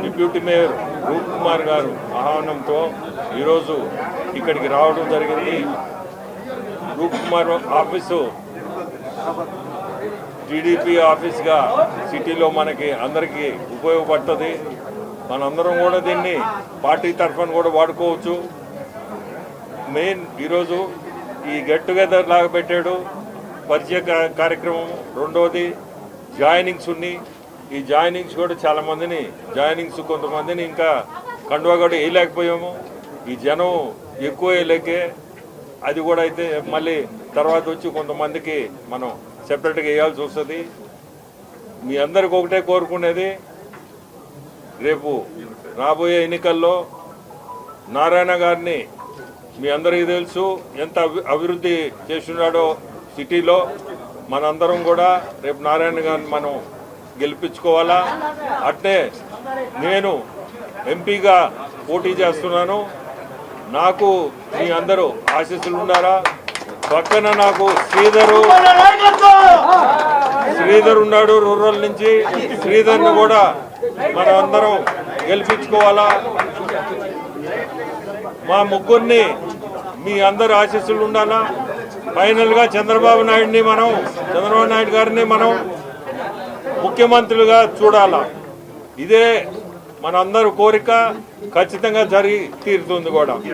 Deputy mayor రూప్ కుమార్ గారు ఆహ్వానంతో ఈరోజు ఇక్కడికి రావడం జరిగింది. రూప్ కుమార్ ఆఫీసు టీడీపీ ఆఫీస్గా సిటీలో మనకి అందరికీ ఉపయోగపడుతుంది. మనందరం కూడా దీన్ని పార్టీ తరఫున కూడా వాడుకోవచ్చు. మెయిన్ ఈరోజు ఈ గెట్ టుగెదర్ లాగా పెట్టాడు, పరిచయ కార్యక్రమం. రెండవది జాయినింగ్స్ ఉన్నాయి. ఈ జాయినింగ్స్ కూడా చాలామందిని కొంతమందిని ఇంకా కండువా కూడా వేయలేకపోయాము. ఈ జనం ఎక్కువ వేయలేకే అది కూడా అయితే మళ్ళీ తర్వాత వచ్చి కొంతమందికి మనం సెపరేట్గా వేయాల్సి వస్తుంది. మీ అందరికి ఒకటే కోరుకునేది, రేపు రాబోయే ఎన్నికల్లో నారాయణ గారిని మీ అందరికీ తెలుసు ఎంత అభివృద్ధి చేస్తున్నాడో సిటీలో. మనందరం కూడా రేపు నారాయణ గారిని మనం గెలిపించుకోవాలా. అట్నే నేను ఎంపీగా పోటీ చేస్తున్నాను. నాకు మీ అందరూ ఆశీస్సులు ఉన్నారా? పక్కన నాకు శ్రీధర్ ఉన్నాడు రూరల్ నుంచి. శ్రీధర్ని కూడా మనం అందరం గెలిపించుకోవాలా. మా ముగ్గురిని మీ అందరు ఆశీస్సులు ఉండాలా. ఫైనల్గా చంద్రబాబు నాయుడు గారిని మనం ముఖ్యమంత్రులుగా చూడాలా. ఇదే మనందరూ కోరిక. ఖచ్చితంగా జరిగి తీరుతుంది కూడా.